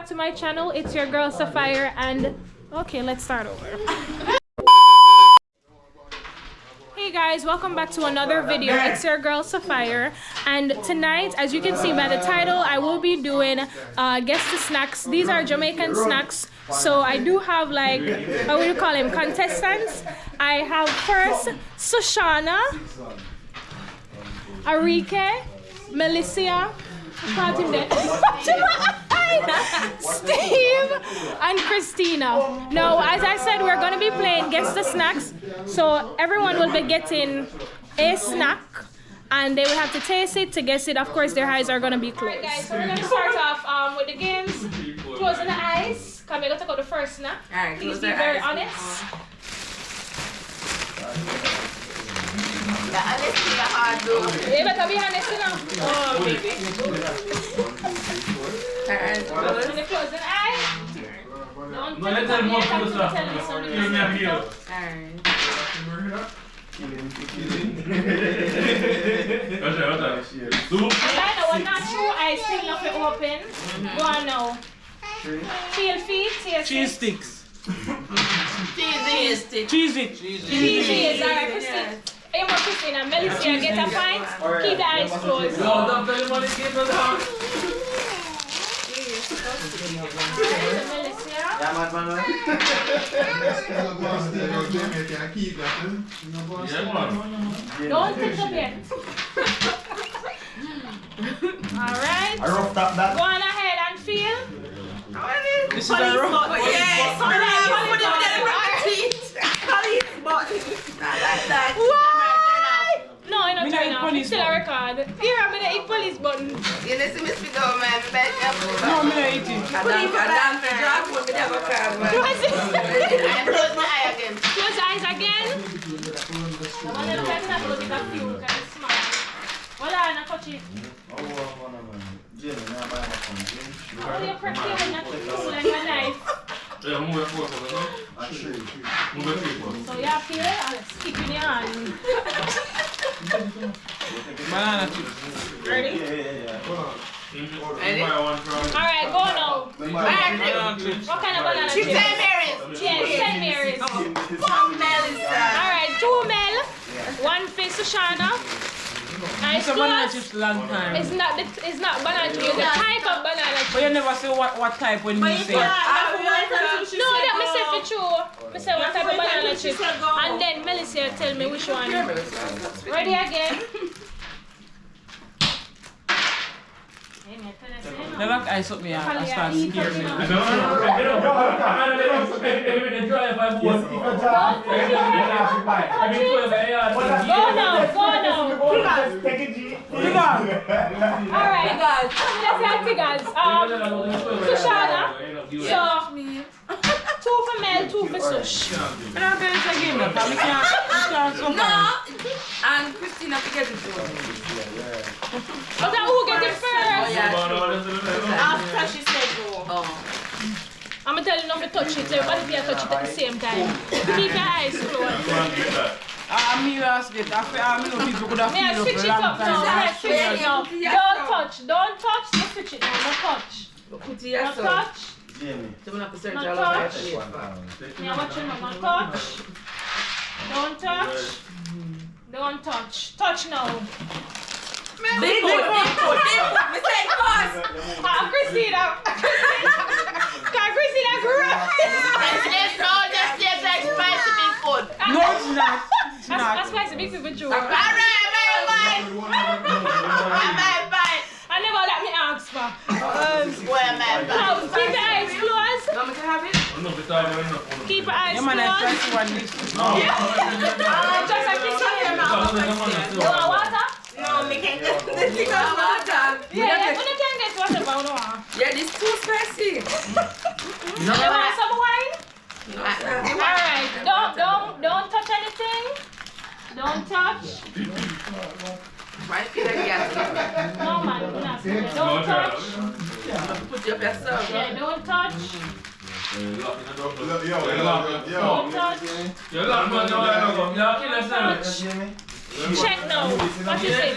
back to my channel. It's your girl Sapphire, and okay, let's start over. Hey guys, welcome back to another video. It's your girl Sapphire, and tonight, as you can see by the title, I will be doing guess the snacks. These are Jamaican snacks, so I do have, like, how would you call them, contestants. I have first Sushana, Arike, Melissa, Steve, and Christina. Now, as I said, we're going to be playing Guess the Snacks. So everyone will be getting a snack, and they will have to taste it to guess it. Of course, their eyes are going to be closed. Alright guys, so we're going to start off with the games. Closing the eyes. Come, we're going to go the first snack. Alright, please be very honest. Yeah, honestly, hard though. You better be honest enough. Oh, baby. Alright, I'm going to close an eye. Don't tell me something. Alright. We're not true. I still not open. Go on now. Feel feet. Cheese sticks. Cheese Cheese. Cheese. Alright, Christina. Hey, Christina, Melissa, get a pint. Keep the eyes closed. No, don't tell anybody to get down. Don't pick up yet. Alright. Go on ahead and feel. This is a rough. Yes, I like that. Why? No, I'm not trying now. Still a record. Here, I'm going to eat police button. You need to miss me though, man. No, I'm not eating. I close my eye again. Close the eyes again. I'm going to look at that because it's cute and it's small. Hold on, I touch it. Oh, you're pretty when you're cool and your knife. So you feel it and stick in your hand. Banana chips. Ready? Ready? Alright, go now. Banana chips. What kind of banana chips? St. Mary's. Yes, St. Mary's. Melissa. Alright, 2 mil. 1 fish Sushana. It's a banana chips long time. It's not banana chips. It's a type of banana chips. But you never say what type when you say. No, let me say for true. Me say what type of banana chips. And then Melissa tell me which one. Ready again? Never ice up me and start scaring me. Go now. Alright, let's have figures. Sushana. So, 2 for Mel, 2 for Sush. I don't tell you again, no. We can't so No. And Christina forget it too. So who get it first? After she said go. I'm gonna tell you not to touch it, so everybody be touch it at the same time. Keep your eyes closed. I'm here asking it. I know people could have May I feel switch for it a long up now? time. Switch it up. Don't touch. Just switch it now. No touch. Put No touch. Someone have to search No all touch. over. Now watch your mama. Touch. Don't touch. Don't touch. Touch now. Big foot. Me say pause. Christina. Christina grew up. It's all just like spicy big foot. No, it's not. It's not. That's why it's a big people joke. Alright, I never let me ask for. where my Now, keep your eyes closed. Want me to have it? Keep your eyes Yeah, man, I closed. try to one this. Just like this. You want water? No, me can't get this thing on water. Yeah, you can get whatever you want. Yeah, this too spicy. You want some wine? Alright, don't touch anything. Don't touch. Why feel like gas? No man, do not. Don't touch. Put your best up. Yeah, don't touch. Don't touch. Check now. What you say?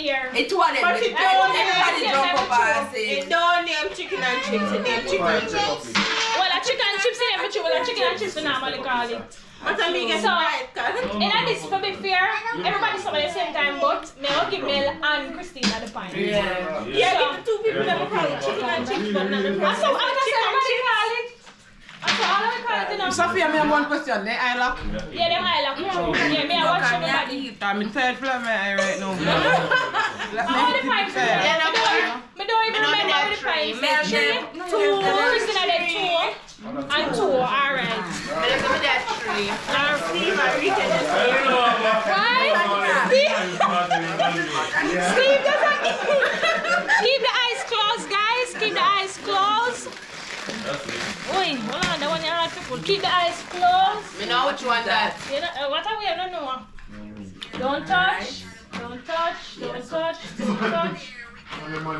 ear. It's one of them. But it Everybody jump up and say. It don't name chicken and chips, it name chicken and chips. Well, a chicken and chips in every tree. Well, a chicken and chips we normally call it. But I mean, get So, right, in this, to be fair, everybody stop at the same time, but me will give Mel and Christina the point. Yeah. So, Yeah, give the two people that call it chicken and chips, but not the that's person. what everybody call it. That's what all of we call it, you know. Sophia, me have one question. They eye lock. Yeah, them I lock. Yeah, me I watch everybody. I'm in third floor of my eye right now. All the points. Yeah, no more. Me don't even remember all the points. Two, Christina did 2. And 2, alright. Let's give me that 3. Steve, I read it. Right? Steve doesn't keep the eyes closed, guys. Keep the eyes closed. Oi, hold on, that one you're not people. Keep the eyes closed. We know which one that. You know, what are we? I don't know. Don't touch. Don't touch. Don't touch. Don't touch.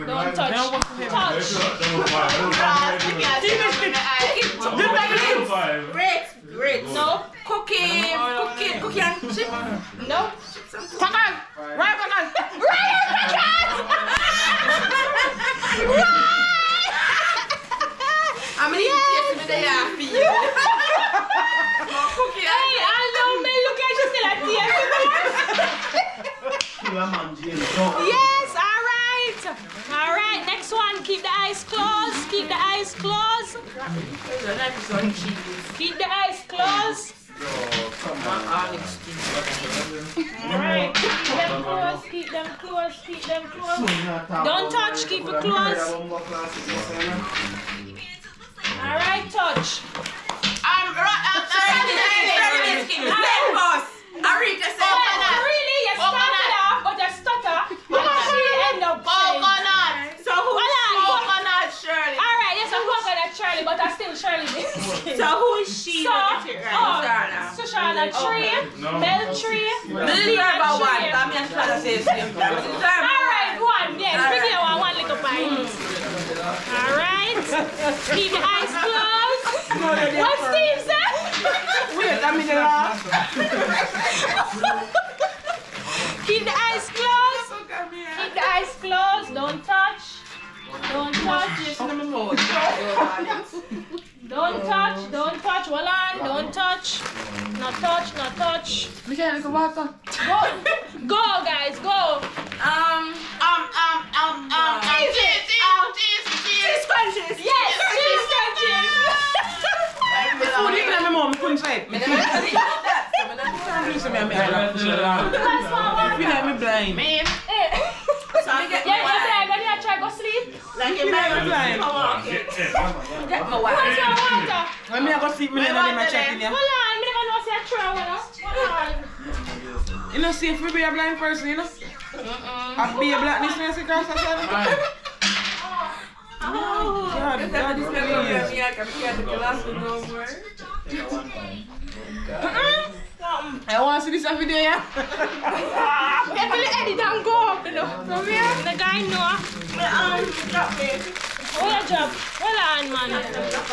Don't touch. Touch. Grits. No. Cookie and chip. No. Pakan! Right, Pakan! I mean, yes, they are for you. Cookie and Hey, I know me. Look at you still at the Yes, alright. Alright, next one. Keep the eyes closed. Keep the eyes closed. Keep the eyes closed. Alright. Keep them closed. Keep them closed. Keep them closed. Don't touch. Keep it closed. Alright, touch. Arika said, Really, you started off, but you stutter. And she end up saying. Coconut. So who's Coconut Shirley? Alright, yes, I'm coconut Shirley, but I still Shirley. So who is she? So, Look at it right. Sushana tree, Mel tree, number one. Come here, try to say same time. Alright, one, yes, bring here one little pint. Alright, keep the eyes closed. What Steve said? Wait, I'm in the last. Keep the eyes closed. Keep the eyes closed. Don't touch. Don't touch. Don't touch. Don't touch. Hold on. Don't touch. Not touch. Not touch. Michael, go water. Go, guys. Go. Cheese crunches. Yes. Cheese crunches. Food in my mom, couldn't say it. That's feel like me blind. Me. Yeah, when you try go sleep. Like in my blind. Get my wife. Where's your water? When me I go sleep, me never do my check in here. Hold on, me never know say a try, hold on. You know, see if we be a blind person, you know? I be a blackness when I see cross outside. God, God, I want to see this every day, yeah? Get to the edit and go up, you know. From here, the guy know. Hold your job. Hold on, man.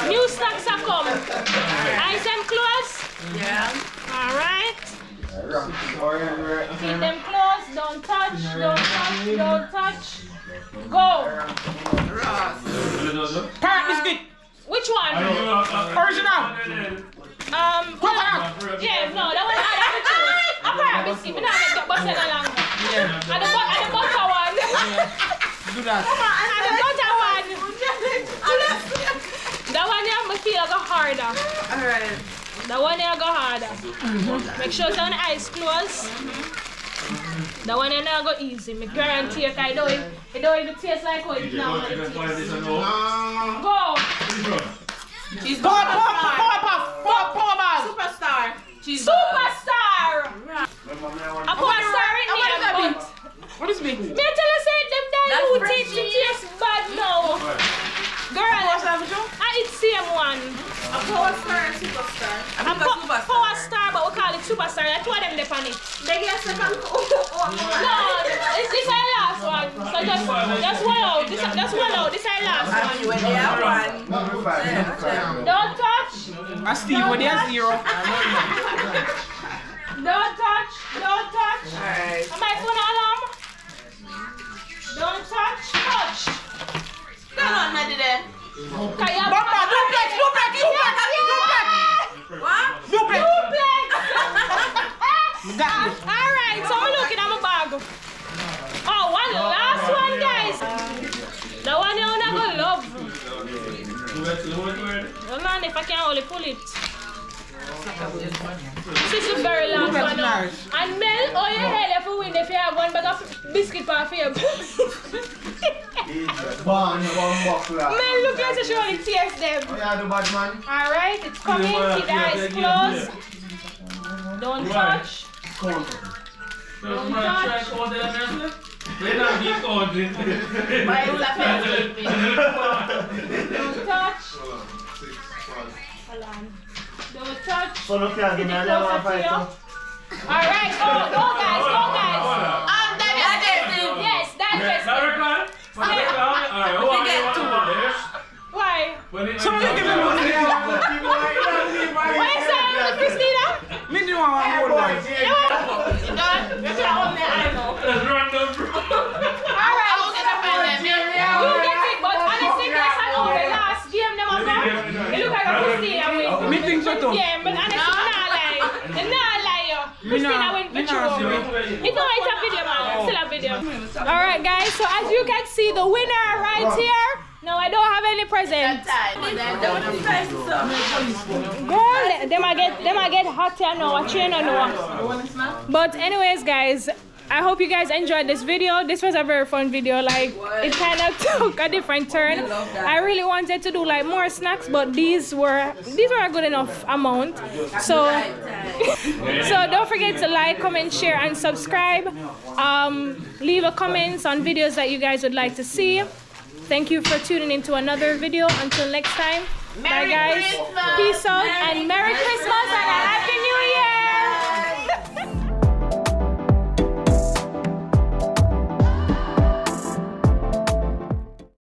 New stocks are come. Eyes them closed. Yeah. Alright. Keep them closed. Don't touch. Don't touch. Don't touch. Go. Parrot biscuit. Which one? Original. Yeah, no, that one I have to choose. A parrot biscuit. We don't make that bus any longer. Yeah. And the butter one. Do that. And the butter one. That one here, I feel go harder. Alright. That one here go harder. Make sure it's on the eyes closed. That one here now go easy. Me guarantee you, it don't even taste like how it now. Go. She's Power bag. Superstar. She's Superstar. A poor star in there, but What is me? me tell you say them diluted to taste bad now. Girl, I eat same one. A power star and superstar. Power star, but we call it superstar. That's why them dip on it. They get second. No, this is our last one. So just swallow. Just swallow. This is our last one. when they have one. Don't touch. Steve, when there's 0. Don't touch. Don't touch. Alright. Am I phone alarm? Bamba, duplex. What? Duplex. Alright, so I'm looking at my bag. Oh, one last one, guys. The one you're not gonna love. Hold on, if I can only pull it. This is a very long one. And Mel, oh your hell if you win if you have one bag of biscuit for you. Mel, look like she only tears them. Alright, it's coming. Keep the eyes closed. Don't touch. Don't touch. Don't touch. Hold on. Don't touch. Alright, go guys. Yes, that's it. Why? Someone give me one. What is that, Christina? Me do want one more one. Alright. You get it, but honestly, guys, I know the last game them have got. It look like a Christina win. Me think so too. Yeah, but honestly, I'm not lying. Christina win for sure. It's not like a video, man. It's still a video. Alright, guys, so as you can see, the winner right here. No, I don't have any presents. Girl, them I get hot here now, a chain or no. But anyways, guys, I hope you guys enjoyed this video. This was a very fun video. Like, it kind of took a different turn. I really wanted to do like more snacks, but these were a good enough amount. So don't forget to like, comment, share, and subscribe. Leave a comments on videos that you guys would like to see. Thank you for tuning into another video. Until next time, bye guys. Peace out and Merry Christmas and a